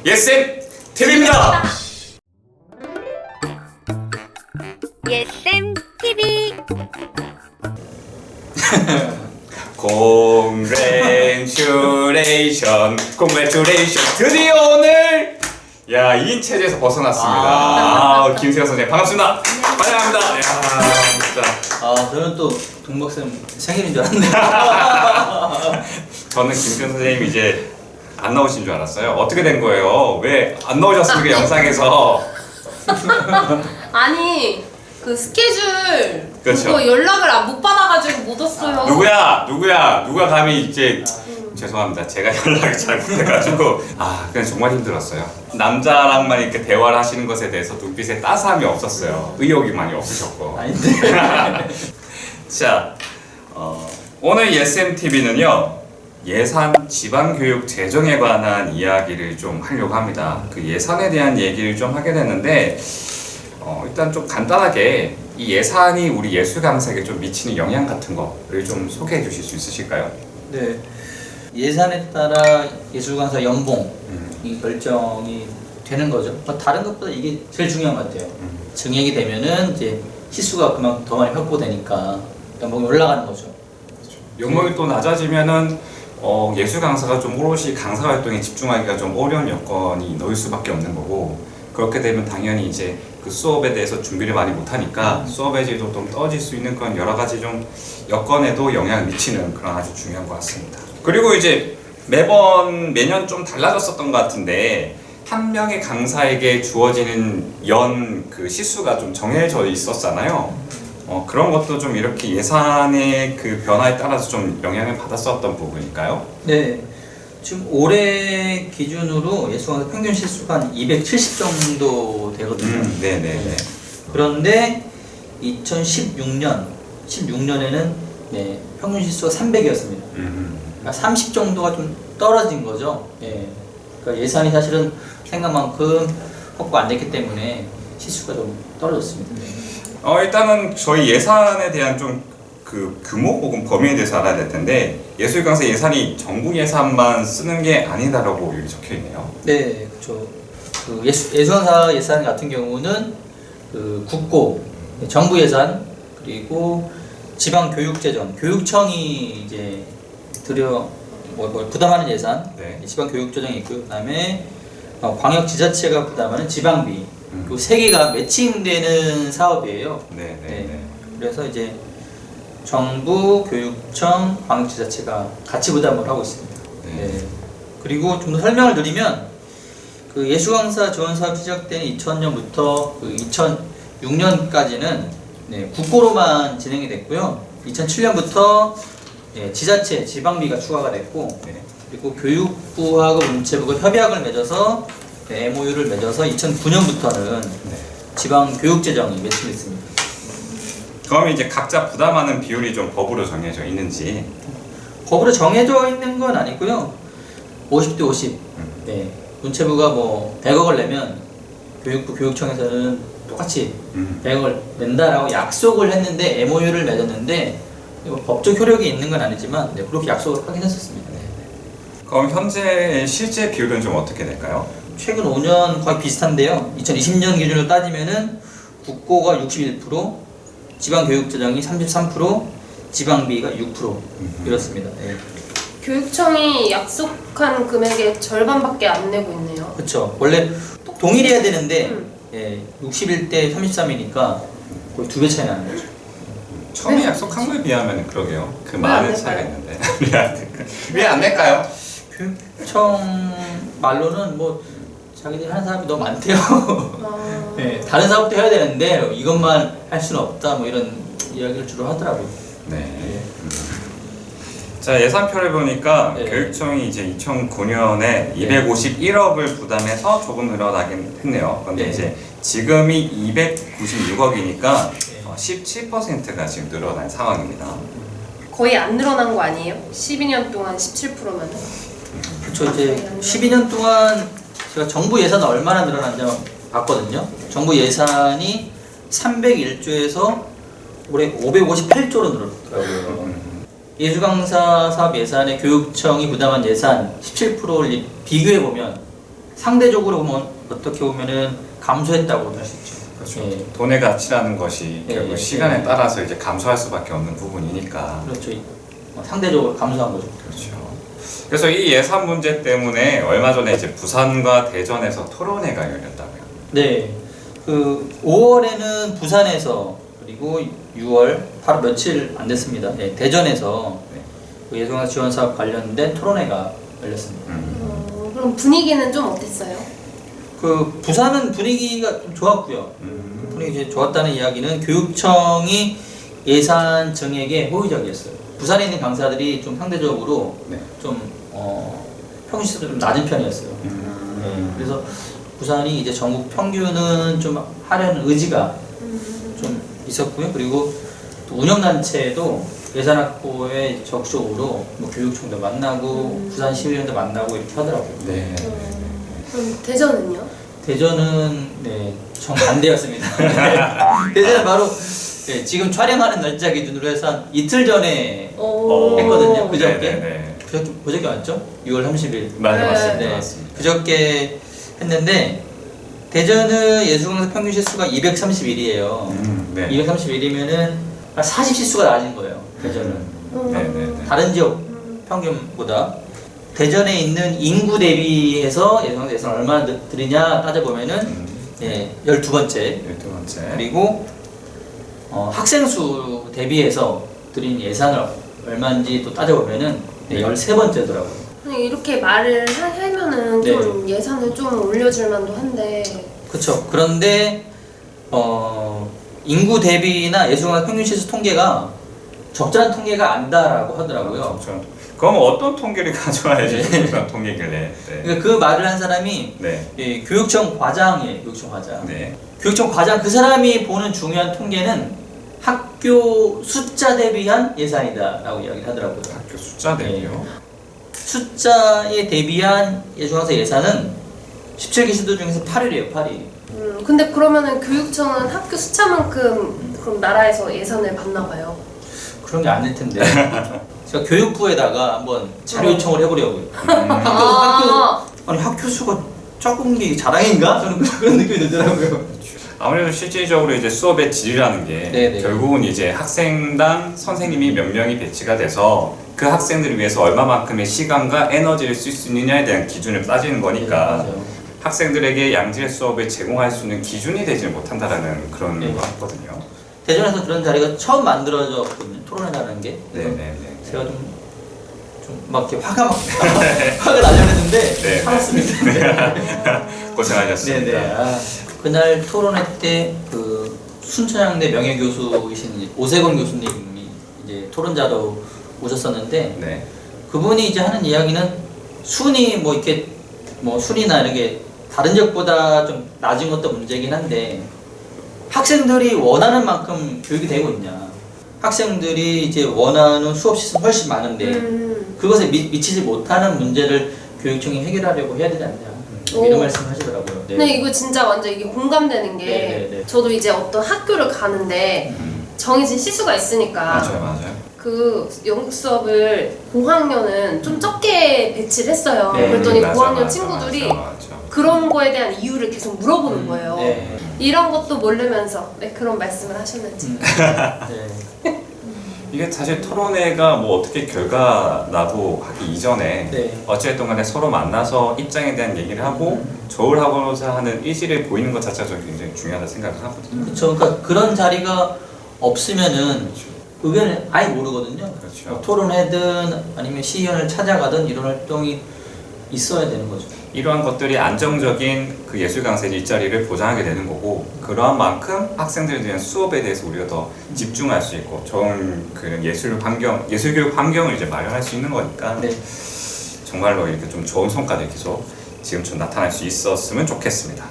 예쌤 TV입니다. 예쌤 TV. Congratulation, congratulation. 드디어 오늘 2인 체제에서 벗어났습니다. 김세현 선생님 반갑습니다. 환영합니다. 진짜. 저는 또 동박쌤 생일인 줄 알았네요. 저는 김세현 선생님이 이제 안 나오신 줄 알았어요. 어떻게 된 거예요? 왜 안 나오셨습니까 영상에서? 아니 그 스케줄 그렇죠. 그거 연락을 못 받아가지고 못 왔어요. 누가 감히 이제 죄송합니다. 제가 연락을 잘 못해가지고 그냥 정말 힘들었어요. 남자랑만 이렇게 대화를 하시는 것에 대해서 눈빛에 따스함이 없었어요. 의욕이 많이 없으셨고. 아닌데. 자, 오늘 예쌤TV는요 예산 지방교육 재정에 관한 이야기를 좀 하려고 합니다. 그 예산에 대한 얘기를 좀 하게 됐는데 일단 좀 간단하게 이 예산이 우리 예술 강사에게 좀 미치는 영향 같은 거를 좀 소개해 주실 수 있으실까요? 네. 예산에 따라 예술 강사 연봉이 결정이 되는 거죠. 다른 것보다 이게 제일 중요한 것 같아요. 증액이 되면은 이제 시수가 그만큼 더 많이 확보되니까 연봉이 올라가는 거죠. 연봉이 또 낮아지면은 예술 강사가 좀 오롯이 강사 활동에 집중하기가 좀 어려운 여건이 놓일 수밖에 없는 거고, 그렇게 되면 당연히 이제 그 수업에 대해서 준비를 많이 못하니까 수업의 질도 좀 떨어질 수 있는 그런 여러 가지 좀 여건에도 영향을 미치는 그런 아주 중요한 것 같습니다. 그리고 이제 매년 좀 달라졌었던 것 같은데 한 명의 강사에게 주어지는 연 그 시수가 좀 정해져 있었잖아요. 그런 것도 좀 이렇게 예산의 그 변화에 따라서 좀 영향을 받았었던 부분일까요? 네. 지금 올해 기준으로 예술 강사 평균 시수가 한 270 정도 되거든요. 네네네. 그런데 2016년에는 평균 시수가 300이었습니다. 그러니까 30 정도가 좀 떨어진 거죠. 그러니까 예산이 사실은 생각만큼 확보 안 됐기 때문에 시수가 좀 떨어졌습니다. 일단은 저희 예산에 대한 좀 그 규모 혹은 범위에 대해서 알아야 될 텐데, 예술 강사 예산이 정부 예산만 쓰는 게 아니다라고 여기 적혀 있네요. 네, 그렇죠. 그 예술 강사 예산 같은 경우는 그 국고, 정부 예산, 그리고 지방 교육재정, 교육청이 이제 부담하는 예산, 네. 지방 교육재정이 있고요. 그다음에 광역 지자체가 부담하는 지방비, 그 세 개가 매칭되는 사업이에요. 네네네. 그래서 이제 정부, 교육청, 광역지자체가 같이 부담을 하고 있습니다. 그리고 좀 더 설명을 드리면 그 예술강사 지원사업 시작된 2000년부터 그 2006년까지는 국고로만 진행이 됐고요. 2007년부터 지자체, 지방비가 추가가 됐고, 그리고 교육부하고 문체부가 협약을 맺어서 MOU를 맺어서 2009년부터는 지방 교육재정이 매칭됐습니다. 그럼 이제 각자 부담하는 비율이 좀 법으로 정해져 있는지? 법으로 정해져 있는 건 아니고요. 50대 50. 문체부가 뭐 100억을 내면 교육부 교육청에서는 똑같이 100억을 낸다라고 약속을 했는데 MOU를 맺었는데 법적 효력이 있는 건 아니지만 그렇게 약속을 하긴 했었습니다. 그럼 현재 실제 비율은 좀 어떻게 될까요? 최근 5년 거의 비슷한데요. 2020년 기준으로 따지면은 국고가 61%, 지방교육재정이 33%, 지방비가 6% 이렇습니다. 교육청이 약속한 금액의 절반밖에 안 내고 있네요. 그렇죠. 원래 동일해야 되는데 61대 33이니까 거의 2배 차이 나는 거죠. 처음에 약속한 거에 비하면 그러게요. 그 왜안 많은 차이가 낼까요? 있는데 왜 안 낼까요? 교육청 말로는 뭐 자기들이 하는 사람이 너무 많대요. 아, 다른 사업도 해야 되는데 이것만 할 수는 없다 뭐 이런 이야기를 주로 하더라고요. 자, 예산표를 보니까 네. 교육청이 이제 2009년에 251억을 부담해서 조금 늘어나긴 했네요. 그런데 이제 지금이 296억이니까 17%가 지금 늘어난 상황입니다. 거의 안 늘어난 거 아니에요? 12년 동안 17%면. 그렇죠. 이제 12년 동안 제가 정부 예산은 얼마나 늘어난지 봤거든요. 정부 예산이 301조에서 올해 558조로 늘었더라고요. 예술강사 사업 예산에 교육청이 부담한 예산 17%를 비교해 보면 상대적으로 보면 어떻게 보면은 감소했다고 할 수 있죠. 그렇죠. 예. 돈의 가치라는 것이 예, 결국 예, 시간에 예. 따라서 이제 감소할 수밖에 없는 부분이니까. 그렇죠. 상대적으로 감소한 거죠. 그렇죠. 그래서 이 예산 문제 때문에 얼마 전에 이제 부산과 대전에서 토론회가 열렸다고요. 네. 그 5월에는 부산에서 그리고 6월 바로 며칠 안 됐습니다. 네, 대전에서 네. 그 예술광사 지원 사업 관련된 토론회가 열렸습니다. 그럼 분위기는 좀 어땠어요? 그 부산은 분위기가 좀 좋았고요. 분위기 좋았다는 이야기는 교육청이 예산 증액에 호의적이었어요. 부산에 있는 강사들이 좀 상대적으로 네. 좀 평균 시세도 좀 낮은 편이었어요. 네, 그래서 부산이 이제 전국 평균은 좀 하려는 의지가 좀 있었고요. 그리고 또 운영단체도 예산 확보에 적극적으로 뭐 교육청도 만나고 부산시의원도 만나고 이렇게 하더라고요. 네. 그럼 대전은요? 대전은 네, 정반대였습니다. 네, 대전은 바로 네, 지금 촬영하는 날짜 기준으로 해서 한 이틀 전에 했거든요. 그저께. 네네네. 그저께 맞죠? 6월 30일. 맞아, 네. 맞습니다. 네, 맞습니다. 그저께 했는데 대전은 예술강사 평균 시수가 231이에요. 네. 231이면은 40시수가 낮은 거예요. 대전은 네네네. 다른 지역 평균보다. 대전에 있는 인구 대비해서 예술강사 예산 얼마나 드리냐 따져보면은 예, 12번째. 12번째. 그리고 학생 수 대비해서 드린 예산을 얼마인지 또 따져보면은 네, 13번째더라고요. 아니, 이렇게 말을 하면은 좀 예산을 좀 올려줄 만도 한데. 그렇죠. 그런데 인구 대비나 예술강사 평균 시수 통계가 적절한 통계가 안다라고 하더라고요. 그렇죠. 그럼 어떤 통계를 가져와야지 적절한 통계길래? 네. 그러니까 그 말을 한 사람이 네. 이 교육청 과장이에요. 교육청 과장. 네. 교육청 과장 그 사람이 보는 중요한 통계는 학교 숫자 대비한 예산이다라고 이야기를 하더라고요. 학교 숫자 대비요. 숫자에 대비한 예술강사 예산은 17개 시도 중에서 8위래요. 8위. 근데 그러면은 교육청은 학교 숫자만큼 그럼 나라에서 예산을 받나 봐요. 그런 게 아닐 텐데. 제가 교육부에다가 한번 자료 요청을 해보려고요. 아, 아니 학교 수가 적은 게 자랑인가? 저는 그런 느낌이 들더라고요. 아무래도 실질적으로 이제 수업의 질이라는 게 네네. 결국은 이제 학생당 선생님이 몇 명이 배치가 돼서 그 학생들을 위해서 얼마만큼의 시간과 에너지를 쓸 수 있느냐에 대한 기준을 따지는 거니까 맞아요. 학생들에게 양질의 수업을 제공할 수 있는 기준이 되지 못한다라는 그런 네. 거 같거든요. 대전에서 그런 자리가 처음 만들어졌거든요. 토론회라는 게. 그래서 네네네. 제가 좀 막 이렇게 화가 나려했는데 네. 참았습니다. 고생하셨습니다. 네네. 그날 토론회 때 그 순천향대 명예교수이신 오세곤 교수님이 이제 토론자로 오셨었는데 네. 그분이 이제 하는 이야기는 순위 뭐 이렇게 뭐 순위나 이렇게 다른 지역보다 좀 낮은 것도 문제긴 한데 학생들이 원하는 만큼 교육이 되고 있냐. 학생들이 이제 원하는 수업 시스템 훨씬 많은데 그것에 미치지 못하는 문제를 교육청이 해결하려고 해야 되지 않냐. 이런 말씀 하시더라고요. 네. 근데 이거 진짜 완전 이게 공감되는 게 네네네. 저도 이제 어떤 학교를 가는데 정해진 시수가 있으니까 맞아요. 그 영국 수업을 고학년은 좀 적게 배치를 했어요. 네, 그랬더니 맞아, 고학년 맞아, 친구들이 맞아. 그런 거에 대한 이유를 계속 물어보는 거예요. 네. 이런 것도 모르면서 네, 그런 말씀을 하셨는지. 네. 이게 사실 토론회가 뭐 어떻게 결과 나고 하기 이전에 네. 어찌됐든 간에 서로 만나서 입장에 대한 얘기를 하고 조율하고자 하는 의지를 보이는 것 자체가 저는 굉장히 중요하다 생각을 하거든요. 그렇죠. 그러니까 그런 자리가 없으면은 의견을 아예 모르거든요. 그렇죠. 뭐 토론회든 아니면 시의원을 찾아가든 이런 활동이 있어야 되는 거죠. 이러한 것들이 안정적인 그 예술 강사의 일자리를 보장하게 되는 거고 그러한 만큼 학생들에 대한 수업에 대해서 우리가 더 집중할 수 있고 좋은 그런 예술 교육 환경을 이제 마련할 수 있는 거니까 네. 정말로 이렇게 좀 좋은 성과들 계속 지금처럼 나타날 수 있었으면 좋겠습니다.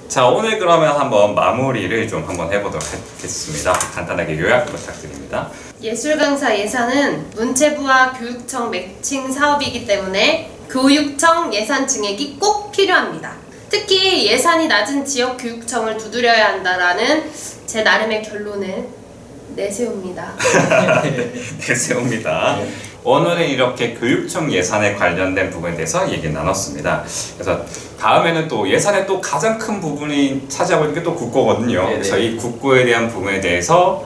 자, 오늘 그러면 한번 마무리를 좀 한번 해보도록 하겠습니다. 간단하게 요약 부탁드립니다. 예술 강사 예산은 문체부와 교육청 매칭 사업이기 때문에 교육청 예산 증액이 꼭 필요합니다. 특히 예산이 낮은 지역 교육청을 두드려야 한다라는 제 나름의 결론을 내세웁니다. 세웁니다. 오늘은 이렇게 교육청 예산에 관련된 부분에 대해서 얘기 나눴습니다. 그래서 다음에는 또 예산의 또 가장 큰 부분이 차지하고 있는 게 또 국고거든요. 네네. 그래서 이 국고에 대한 부분에 대해서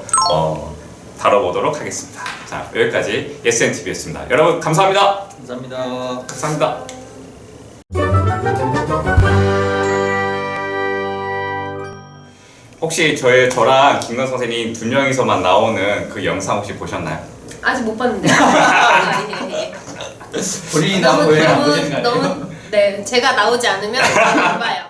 다뤄보도록 하겠습니다. 자, 여기까지 SNTV였습니다. 여러분 감사합니다. 감사합니다. 감사합니다. 혹시 저랑 김건 선생님 두 명이서만 나오는 그 영상 혹시 보셨나요? 아직 못 봤는데. 아, 예. 본인이 나오고 안 보시는 거 아니에요? 네, 제가 나오지 않으면 안 봐요.